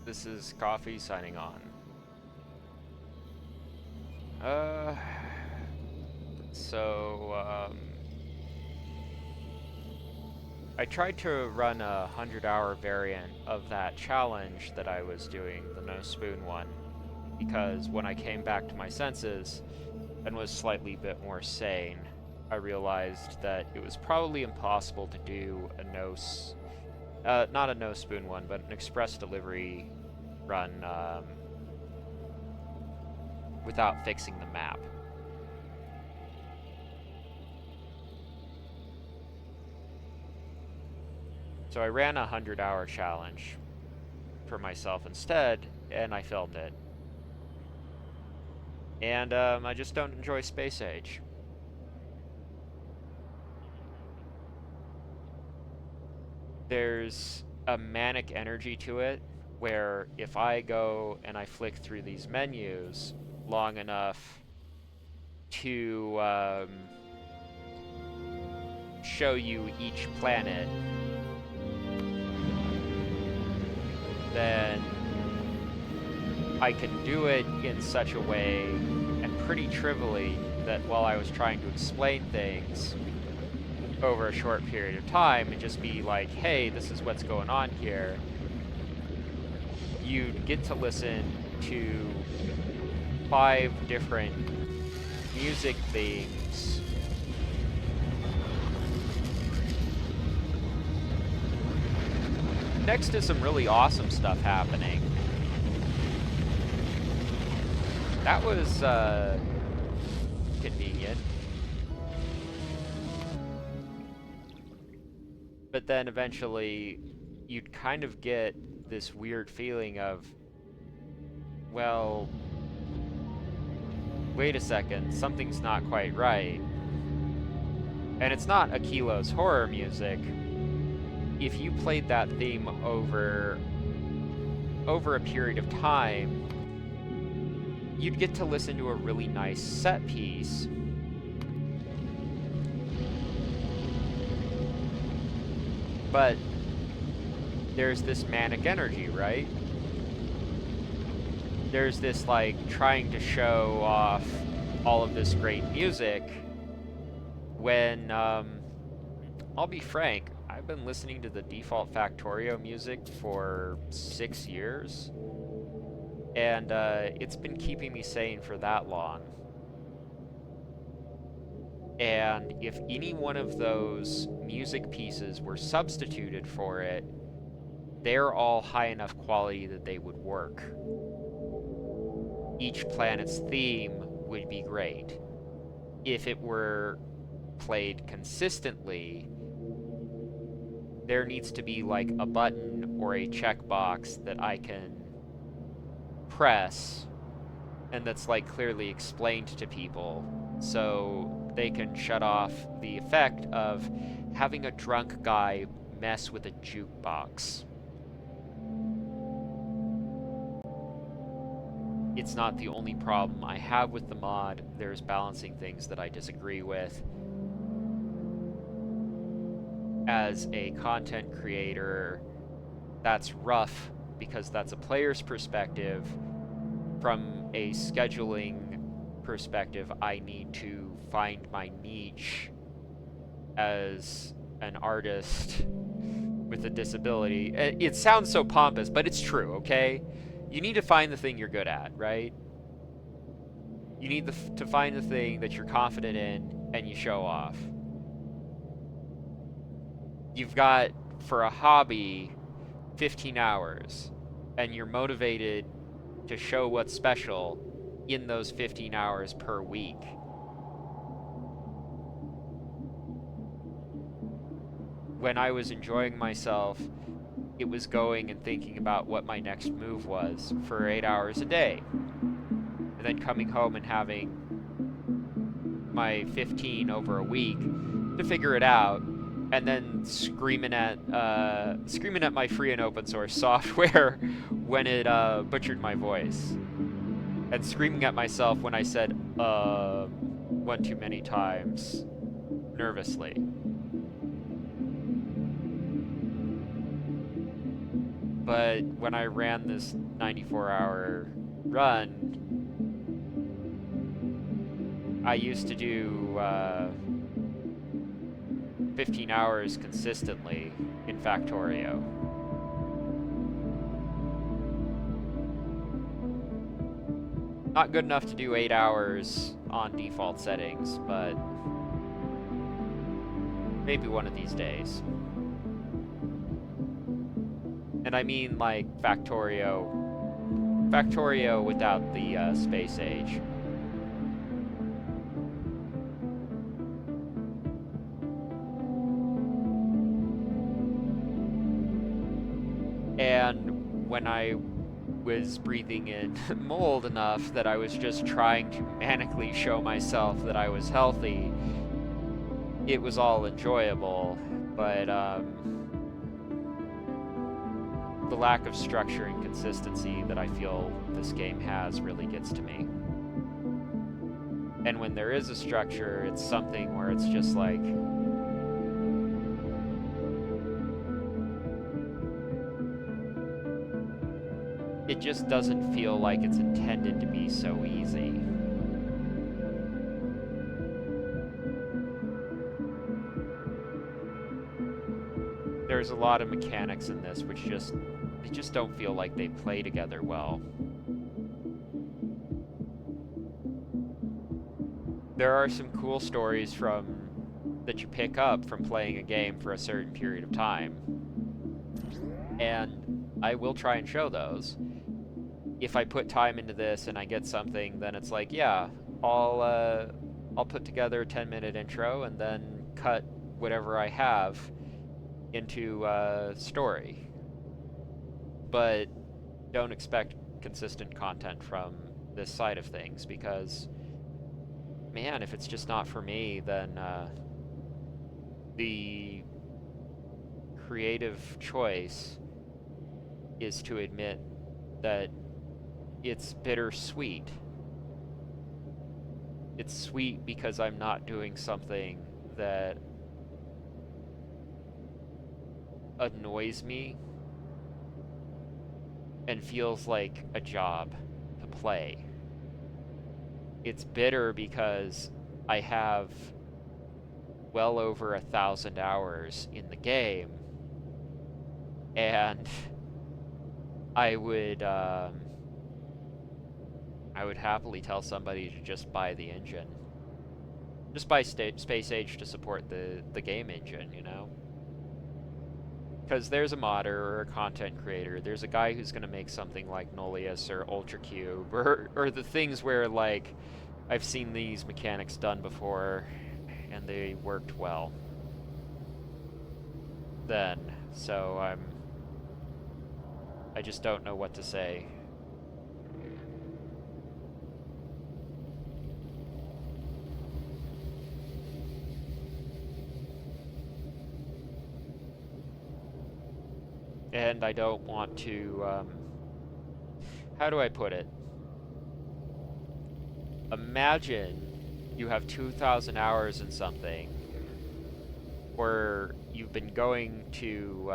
This is Coffee signing on. Uh, so, I tried to run a 100-hour variant of that challenge that I was doing, the no spoon one, because when I came back to my senses and was slightly bit more sane, I realized that it was probably impossible to do a not a no spoon one, but an express delivery run without fixing the map. So I ran a 100-hour challenge for myself instead, and I filmed it. And I just don't enjoy Space Age. There's a manic energy to it, where if I go and I flick through these menus long enough to show you each planet, then I can do it in such a way, and pretty trivially, that while I was trying to explain things over a short period of time and just be like, hey, this is what's going on here, you'd get to listen to 5 different music themes next to some really awesome stuff happening. That was convenient. But then eventually you'd kind of get this weird feeling of, well, wait a second, something's not quite right. And it's not Akilo's horror music. If you played that theme over a period of time, you'd get to listen to a really nice set piece. But there's this manic energy, right? There's this, like, trying to show off all of this great music when, I'll be frank, I've been listening to the default Factorio music for 6 years, and it's been keeping me sane for that long. And if any one of those music pieces were substituted for it, they're all high enough quality that they would work. Each planet's theme would be great. If it were played consistently, there needs to be like a button or a checkbox that I can press and that's like clearly explained to people so they can shut off the effect of having a drunk guy mess with a jukebox. It's not the only problem I have with the mod. There's balancing things that I disagree with. As a content creator, that's rough because that's a player's perspective. From a scheduling perspective, I need to find my niche as an artist with a disability. It sounds so pompous, but it's true, okay? You need to find the thing you're good at, right? You need to find the thing that you're confident in and you show off. You've got, for a hobby, 15 hours, and you're motivated to show what's special in those 15 hours per week. When I was enjoying myself, it was going and thinking about what my next move was for 8 hours a day. And then coming home and having my 15 over a week to figure it out, and then screaming at my free and open source software when it butchered my voice. And screaming at myself when I said, one too many times, nervously. But when I ran this 94-hour run, I used to do 15 hours consistently in Factorio. Not good enough to do 8 hours on default settings, but maybe one of these days. And I mean like Factorio without the space age. And when I was breathing in mold enough that I was just trying to manically show myself that I was healthy, it was all enjoyable, but the lack of structure and consistency that I feel this game has really gets to me. And when there is a structure, it's something where it's just like, it just doesn't feel like it's intended to be so easy. There's a lot of mechanics in this which they just don't feel like they play together well. There are some cool stories that you pick up from playing a game for a certain period of time, and I will try and show those. If I put time into this and I get something, then it's like, yeah, I'll put together a 10-minute intro and then cut whatever I have into a story. But don't expect consistent content from this side of things, because, man, if it's just not for me, then the creative choice is to admit that it's bittersweet. It's sweet because I'm not doing something that annoys me and feels like a job to play. It's bitter because I have well over 1,000 hours in the game, and I would happily tell somebody to just buy the engine. Just buy Space Age to support the game engine, you know? Because there's a modder or a content creator, there's a guy who's going to make something like Nullius or Ultra Cube, or the things where, like, I've seen these mechanics done before, and they worked well. Then, so I just don't know what to say. And I don't want to, how do I put it? Imagine you have 2,000 hours in something, or you've been going to,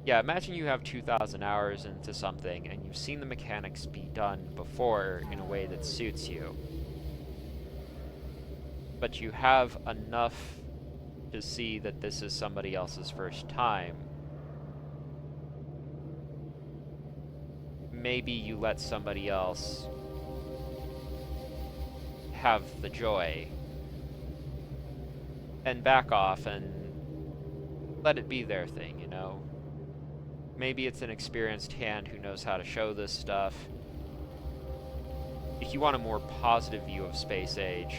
yeah, imagine you have 2,000 hours into something, and you've seen the mechanics be done before in a way that suits you. But you have enough to see that this is somebody else's first time. Maybe you let somebody else have the joy and back off and let it be their thing, you know? Maybe it's an experienced hand who knows how to show this stuff. If you want a more positive view of Space Age,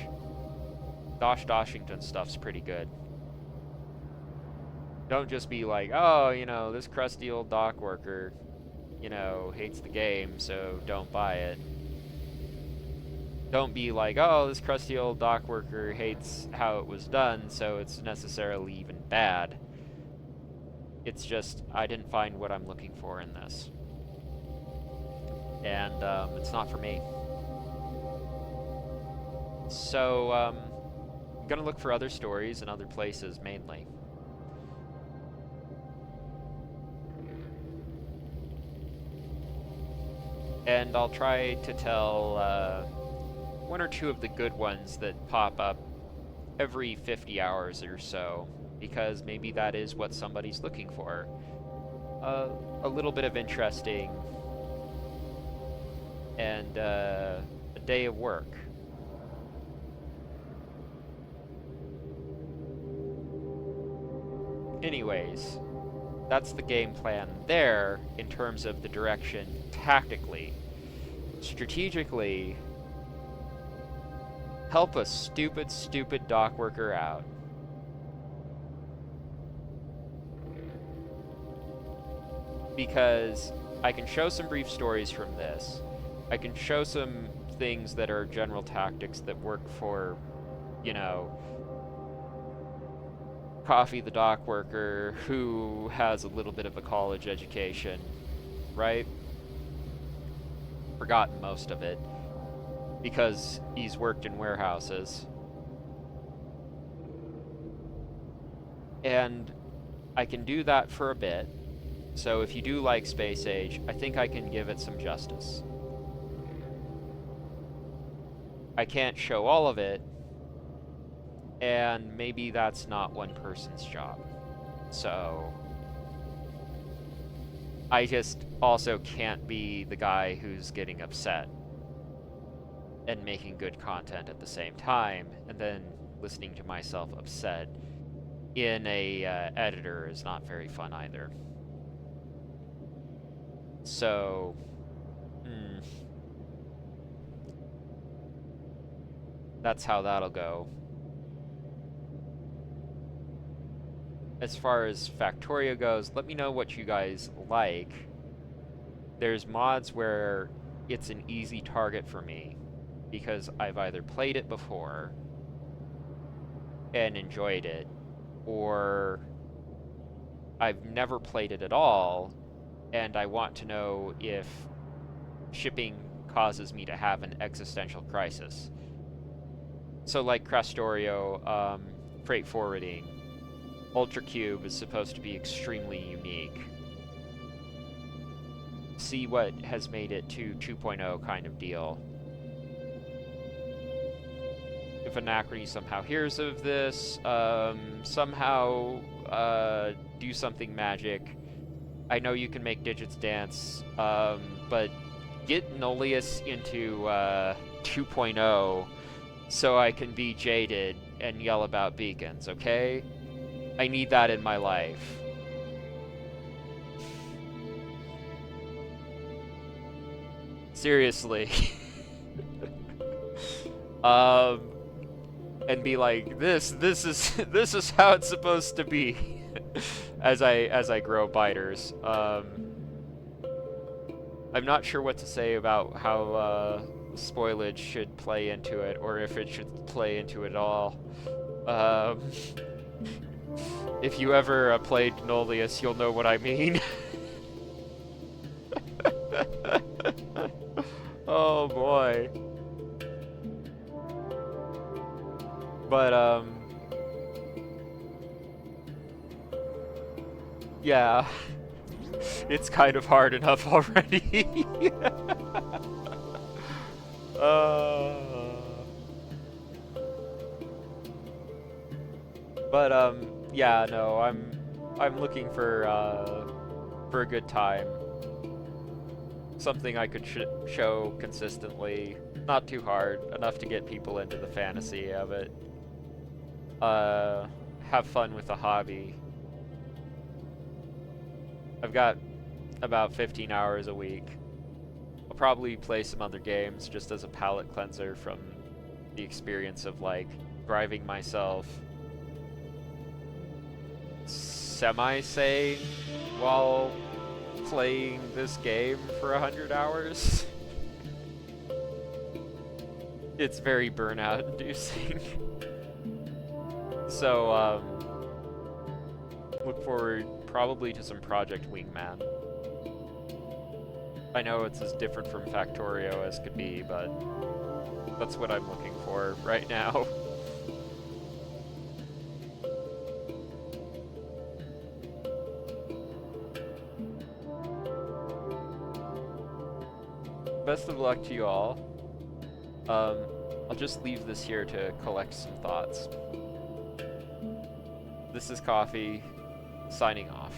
Doshington stuff's pretty good. Don't just be like, oh, you know, this crusty old dock worker, you know, hates the game, so don't buy it. Don't be like, oh, this crusty old dock worker hates how it was done, so it's necessarily even bad. It's just, I didn't find what I'm looking for in this. And it's not for me. So, I'm gonna look for other stories in other places, mainly. and I'll try to tell one or two of the good ones that pop up every 50 hours or so, because maybe that is what somebody's looking for. A little bit of interesting and a day of work. Anyways, that's the game plan there in terms of the direction tactically. Strategically, help a stupid dock worker out. Because I can show some brief stories from this. I can show some things that are general tactics that work for, you know, Coffee the dock worker who has a little bit of a college education, right? Forgotten most of it because he's worked in warehouses. And I can do that for a bit. So if you do like Space Age, I think I can give it some justice. I can't show all of it, and maybe that's not one person's job. So I just also can't be the guy who's getting upset and making good content at the same time, and then listening to myself upset in a editor is not very fun either. So, that's how that'll go. As far as Factorio goes, let me know what you guys like. There's mods where it's an easy target for me, because I've either played it before and enjoyed it, or I've never played it at all, and I want to know if shipping causes me to have an existential crisis. So like Krastorio, freight forwarding, Ultra Cube is supposed to be extremely unique. See what has made it to 2.0 kind of deal. If Anachrony somehow hears of this, somehow do something magic. I know you can make digits dance, but get Nullius into 2.0 so I can be jaded and yell about beacons, okay? I need that in my life. Seriously. And be like, this is how it's supposed to be as I grow biters. I'm not sure what to say about how spoilage should play into it, or if it should play into it at all. If you ever played Nullius, you'll know what I mean. Oh boy. But, yeah. It's kind of hard enough already. But, yeah, no, I'm looking for a good time. Something I could show consistently, not too hard, enough to get people into the fantasy of it. Have fun with the hobby. I've got about 15 hours a week. I'll probably play some other games just as a palate cleanser from the experience of, like, driving myself semi-sane while playing this game for 100 hours. It's very burnout inducing. So, look forward probably to some Project Wingman. I know it's as different from Factorio as could be, but that's what I'm looking for right now. best of luck to you all. I'll just leave this here to collect some thoughts. This is Coffee, signing off.